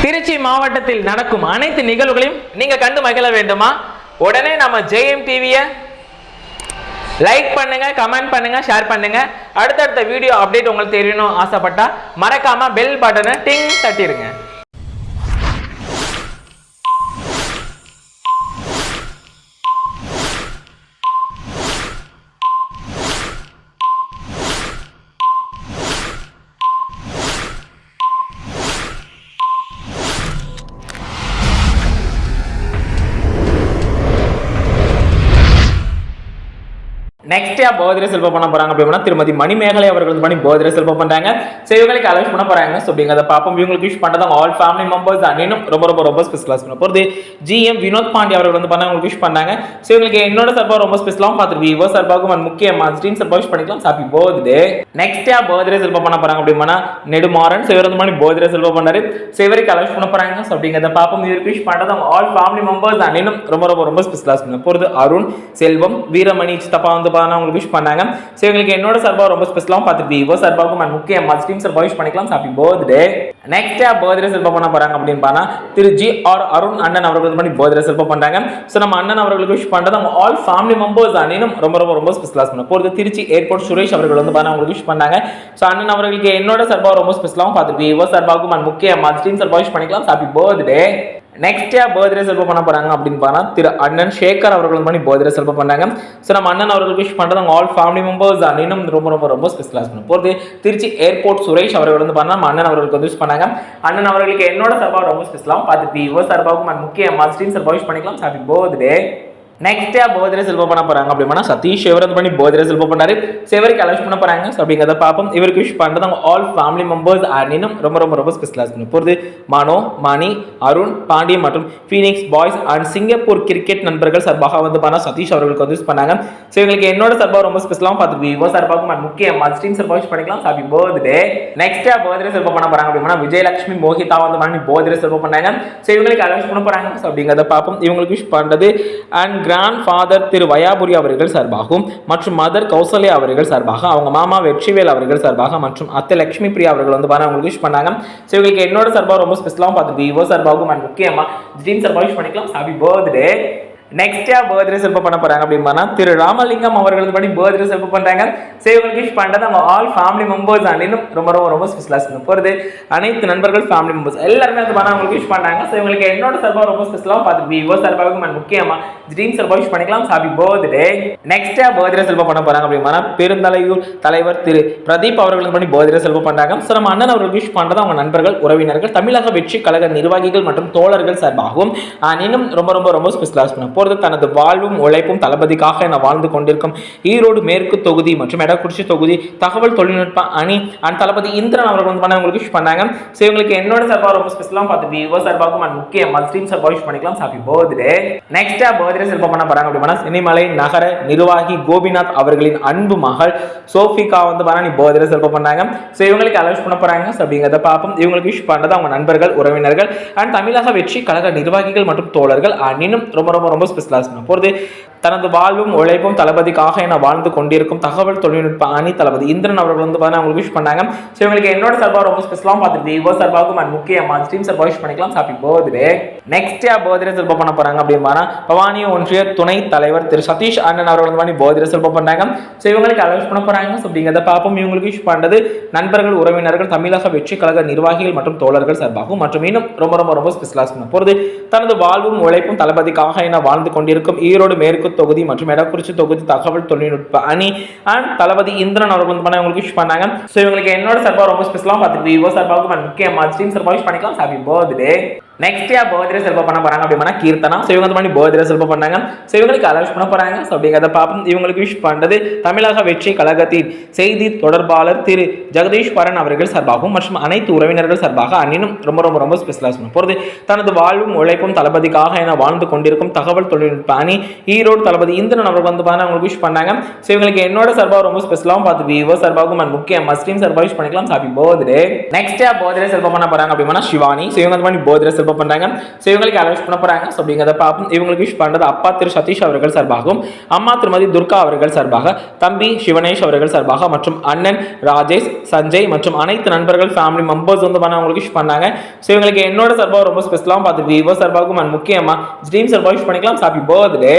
திருச்சி மாவட்டத்தில் நடக்கும் அனைத்து நிகழ்வுகளையும் நீங்க கண்டு மகிழ வேண்டுமா? உடனே நம்ம ஜெயம் டிவியை லைக் பண்ணுங்க, கமெண்ட் பண்ணுங்க, ஷேர் பண்ணுங்க. அடுத்தடுத்த வீடியோ அப்டேட் உங்களுக்கு தெரியணும் ஆசைப்பட்டா மறக்காம பெல் பட்டனை டிங் தட்டிடுங்க. நெக்ஸ்ட் பர்த்டே செல்வ பண்ண போறாங்க அப்படின்னா திருமதி மணிமேகலை அவர்கள் பண்ணி பர்த்டே செல்வ பண்றாங்க. ஸோ இவங்களுக்கு அலௌஸ் பண்ண போறாங்க. ஸோ அப்படிங்கிறத பார்ப்போம். இவங்களுக்கு விஷ் பண்றதாங்க ஆல் ஃபேமிலி மெம்பர்ஸ் இன்னும் ரொம்ப ரொம்ப ரொம்ப ஸ்பெஷலாக பண்ண போகிறது ஜிஎம் வினோத் பாண்டி அவர்கள் பண்ண உங்களுக்கு விஷ் பண்ணாங்க. ஸோ இவங்களுக்கு என்னோட சார்பாக ரொம்ப ஸ்பெஷலாகவும் பார்த்துட்டு விவோ சார்பாகவும் முக்கியமாக ஸ்ட்ரீம் சார்பாக விஷ் பண்ணிக்கலாம். Happy birthday. நெக்ஸ்ட் பர்த்டே செல்வ பண்ண போறாங்க அப்படின்னா நெடுமாறன். ஸோ இவர் பண்ணி பர்த்டே செல்வ பண்ணாரு. ஸோ இவருக்கு அலௌஸ் பண்ண போறாங்க. ஸோ அப்படிங்கிறத பார்ப்போம். இவருக்கு விஷ் பண்றதாங்க ஆல் ஃபேமிலி மெம்பர்ஸ் இன்னும் ரொம்ப ரொம்ப ரொம்ப ஸ்பெஷலாக பண்ண போகிறது அருண், செல்வம், வீரமணி சித்தப்பா அவங்களுக்கு விஷ் பண்ணாங்க. சோ உங்களுக்கு என்னோட சார்பா ரொம்ப ஸ்பெஷலாவும் பார்த்துட்டு விவோ சார்பாகவும் முக்கியமா ஸ்ட்ரீம் சார்பா விஷ் பண்ணிக்கலாம். Happy birthday. நெக்ஸ்ட் பர்த்டே செல்ப பண்ண போறாங்க அப்படின்னு பார்த்தா திரு ஜி ஆர் அருண் அண்ணன் அவர்கள் பண்ணி பர்த்டே செல்ப பண்றாங்க. சோ நம்ம அண்ணன் அவர்களுக்கு விஷ் பண்றது அவங்க ஆல் ஃபேமிலி மெம்பர்ஸ் இன்னும் ரொம்ப ரொம்ப ரொம்ப ஸ்பெஷலா பண்ண போறது திருச்சி ஏர்போர்ட் சுரேஷ் அவர்கள் அவங்களுக்கு விஷ் பண்ணாங்க. சோ அண்ணன் அவர்களுக்கு என்னோட சார்பா ரொம்ப ஸ்பெஷலாவும் பார்த்துட்டு விவோ சார்பாகவும் முக்கியமா ஸ்ட்ரீம் சார்பா விஷ் பண்ணிக்கலாம். Happy birthday. நெக்ஸ்ட் பர்த்டே செல்ப பண்ண போறாங்க அப்படின்னு பார்த்தா திரு அண்ணன் சேகர் அவர்கள் பண்ணி பர்த்டே செல்ப பண்ணாங்க. ஸோ நம்ம அண்ணன் அவர்களுக்கு விஷ் பண்றது ஆல் ஃபேமிலி மெம்பர்ஸ் இன்னும் ரொம்ப ரொம்ப ரொம்ப ஸ்பெஷலாக பண்ண போகிறது திருச்சி ஏர்போர்ட் சுரேஷ் அவர்கள் பண்ணா அண்ணன் அவர்களுக்கு விஷ் பண்ணாங்க. அண்ணன் அவர்களுக்கு என்னோட சார்பாக ரொம்ப ஸ்பெஷலாகவும் பார்த்துட்டு விவோ சார்பாகவும் முக்கியமாக ஸ்ட்ரீம் சார்பாக விஷ் பண்ணிக்கலாம். Happy birthday. நெக்ஸ்ட் பர்த்டே செல்வ பண்ண போறாங்க அப்படின்னா சதீஷ் இவரது பண்ணி பர்த்டே செல்வ பண்ணாரு. இவருக்கு அலௌஸ் பண்ண போறாங்க. அப்படிங்கிறத பார்ப்போம். இவருக்கு விஷ் பண்றது ஆல் ஃபேமிலி மெம்பர்ஸ் இன்னும் ரொம்ப ரொம்ப ரொம்ப ஸ்பெஷலாக பண்ண போகிறது மனோ, மணி, அருண், பாண்டியன் மற்றும் Phoenix boys and Singapore cricket நண்பர்கள் சார்பாக பண்ண சதீஷ் அவர்களுக்கு விஷ் பண்ணாங்க. ஸோ இவங்களுக்கு என்னோட சார்பாக ரொம்ப ஸ்பெஷலாகவும் பார்த்து விவோ சார்பாகவும் முக்கியமாக ஸ்ட்ரீம் சார்பாக விஷ் பண்ணிக்கலாம். Happy birthday. நெக்ஸ்ட் பர்த்டே செல்வ பண்ண போறாங்க அப்படின்னா விஜயலட்சுமி மோகிதா பண்ணி பர்த்டே செல்வ பண்ணாங்க. ஸோ இவங்களுக்கு அலௌஸ் பண்ண போறாங்க. அப்படிங்கிறத பார்ப்போம். இவங்களுக்கு விஷ் பண்றது அண்ட் கிராண்ட் ஃபாதர் திரு வயாபுரி அவர்கள் சார்பாகவும் மற்றும் மதர் கௌசல்யா அவர்கள் சார்பாக அவங்க மாமா வெற்றிவேல் அவர்கள் சார்பாக மற்றும் அத்தை லட்சுமி பிரியா அவர்கள் அவங்களுக்கு விஷ் பண்ணாங்க. ஸோ இவங்களுக்கு என்னோட சார்பாக ரொம்ப ஸ்பெஷலாகவும் பார்த்துட்டு விவோ சார்பாகவும் முக்கியமா ட்ரீம் சார்பாக விஷ் பண்ணிக்கலாம். Happy birthday. நெக்ஸ்ட் பர்த்டே செல்ப பண்ண போறாங்க அப்படின்னா திரு ராமலிங்கம் அவர்கள் படி பர்த்டே செல்ப பண்றாங்க. ஸோ இவங்களுக்கு விஷ் பண்றது நம்ம ஆல் ஃபேமிலி மெம்பர்ஸ் இன்னும் ரொம்ப ரொம்ப ரொம்ப ஸ்பெஷலாக போகிறது அனைத்து நண்பர்கள் ஃபேமிலி மெம்பர்ஸ் எல்லாருமே அவங்களுக்கு விஷ் பண்ணாங்க. ஸோ இவங்களுக்கு என்னோட சார்பாக ரொம்ப ஸ்பெஷலாக பார்த்து விவோ சார்பாகவும் முக்கியமா ட்ரீம் சார்பாக விஷ் பண்ணிக்கலாம். Happy birthday. நெக்ஸ்ட் பர்த்டே செல்ப பண்ண போறாங்க அப்படின்னா பெருந்தலையூர் தலைவர் திரு பிரதீப் அவர்கள் படி பர்த்டே செல்ப பண்றாங்க. ஸோ நம்ம அண்ணன் அவர்கள் விஷ் பண்றது அவங்க நண்பர்கள், உறவினர்கள், தமிழக வெற்றி கழக நிர்வாகிகள் மற்றும் தோழர்கள் சார்பாகவும் இன்னும் ரொம்ப ரொம்ப ரொம்ப ஸ்பெஷலாக தனது வாழ்வும் உழைப்பும் தளபதிக்காக என வாழ்ந்து கொண்டிருக்கும் ஈரோடு மேற்கு தொகுதி மற்றும் எடக்குறிச்சி தொகுதி தகவல் தொழில்நுட்ப அணி அண்ட் தளபதி இந்திரன் அவர்கள் உங்களுக்கு விஷ் பண்ணாங்க. ஸோ இவங்களுக்கு என்னோட சார்பாக ரொம்ப ஸ்பெஷலாக பார்த்து விவோ சார்பாகவும் முக்கியமாக ஸ்ட்ரீம் சார்பாக விஷ் பண்ணிக்கலாம். Happy birthday. நெக்ஸ்ட் பர்த்டே செல்ப பண்ண போறாங்க அப்படின்னா சினிமலை நகர நிர்வாகி கோபிநாத் அவர்களின் அன்பு மகள் சோஃபிகா நீ பர்த்டே செல்ப பண்ணாங்க. ஸோ இவங்களுக்கு அலௌஸ் பண்ண போறாங்க. அப்படிங்கிறத பார்ப்போம். இவங்களுக்கு விஷ் பண்றது அவங்க நண்பர்கள், உறவினர்கள் அண்ட் தமிழக வெற்றி கழக நிர்வாகிகள் மற்றும் தோழர்கள் இன்னும் ரொம்ப ரொம்ப ரொம்ப போறது தனது வாழ்வும் உழைப்பும் தளபதிக்காக என வாழ்ந்து கொண்டிருக்கும் தகவல் தொழில்நுட்ப அணி தளபதி இந்திரன் அவர்கள் அவங்களுக்கு விஷ் பண்ணாங்க. ஸோ இவங்களுக்கு என்னோட சார்பாக ரொம்ப ஸ்பெஷலாகவும் பார்த்துட்டு விவோ சார்பாகவும் முக்கியமாக ஸ்ட்ரீம் சார்பாக விஷ் பண்ணிக்கலாம். Happy birthday. நெக்ஸ்ட் பர்த்டே செல்ப பண்ண போறாங்க அப்படின்னா பவானி ஒன்றிய துணை தலைவர் திரு சதீஷ் அண்ணன் அவர்கள் பர்த்டே செல்ப பண்ணாங்க. ஸோ இவங்களுக்கு அலௌஸ் பண்ண போறாங்க. அப்படிங்கிறத பார்ப்போம். இவங்களுக்கு விஷ் பண்றது நண்பர்கள், உறவினர்கள், தமிழக வெற்றி கழக நிர்வாகிகள் மற்றும் தோழர்கள் சார்பாகவும் மற்றும் இன்னும் ரொம்ப ரொம்ப ரொம்ப ஸ்பெஷலாக பண்ண போறது தனது வாழ்வும் உழைப்பும் தளபதிக்காக என வாழ்ந்து கொண்டிருக்கும் ஈரோடு மேற்கு தொகுதி மற்றும் எடக்குறிச்சி தொகுதி தகவல் தொழில்நுட்ப அணி அண்ட் தளபதி இந்திரன் அவர்கள் உங்களுக்கு விஷ் பண்ணாங்க. ஸோ இவங்களுக்கு என்னோட சார்பாக ரொம்ப ஸ்பெஷலாக பார்த்துட்டு விவோ சார்பாகவும் முக்கியமாக ஸ்ட்ரீம் சார்பாக விஷ் பண்ணிக்கலாம். Happy birthday. நெக்ஸ்ட் பர்த்டே செல்ப பண்ண போறாங்க அப்படின்னா கீர்த்தனா. ஸோ இவங்க பண்ணி பர்த்டே செல்ப பண்ணாங்க. ஸோ இவங்களுக்கு அலௌஸ் பண்ண போறாங்க. ஸோ அப்படிங்கிறத பார்ப்போம். இவங்களுக்கு விஷ் பண்றது தமிழக வெற்றி கழகத்தின் செய்தி தொடர்பாளர் திரு ஜெகதீஸ்வரன் அவர்கள் சார்பாகவும் மற்றும் அனைத்து உறவினர்கள் சார்பாக இன்னும் ரொம்ப ரொம்ப ரொம்ப ஸ்பெஷலாக போகிறது தனது வாழ்வும் உழைப்பும் தளபதிக்காக என வாழ்ந்து கொண்டிருக்கும் தகவல் தொழில்நுட்ப அணி ஈரோடு தளபதி இந்திரன் அவர்கள் அவங்களுக்கு விஷ் பண்ணாங்க. ஸோ இவங்களுக்கு என்னோட சார்பாக ரொம்ப ஸ்பெஷலாகவும் பார்த்து விவோ சார்பாகவும் முக்கியமாக ஸ்ட்ரீம் சார்பாக விஷ் பண்ணிக்கலாம். Happy birthday. நெக்ஸ்ட் பர்த்டே செல்ப பண்ண போறாங்க அப்படின்னா சிவானி. ஸோ இவங்க பண்ணி பர்த்டே செலிப்ரேட் பண்றாங்க. ஸோ இவங்களுக்கு யாரை விஷ் பண்ண போறாங்க ஸோ அப்படிங்கிறத பார்ப்போம். இவங்களுக்கு விஷ் பண்றது அப்பா திரு சதீஷ் அவர்கள் சார்பாகவும், அம்மா திருமதி துர்கா அவர்கள் சார்பாக, தம்பி சிவனேஷ் அவர்கள் சார்பாக மற்றும் அண்ணன் ராஜேஷ், சஞ்சய் மற்றும் அனைத்து நண்பர்கள் ஃபேமிலி மெம்பர்ஸ் வந்து அவங்களுக்கு விஷ் பண்ணாங்க. ஸோ இவங்களுக்கு என்னோட சார்பாக ரொம்ப ஸ்பெஷலாக பார்த்து விவோ சார்பாகவும் அண்ட் முக்கியமா ட்ரீம் சார்பாக விஷ் பண்ணிக்கலாம். Happy birthday.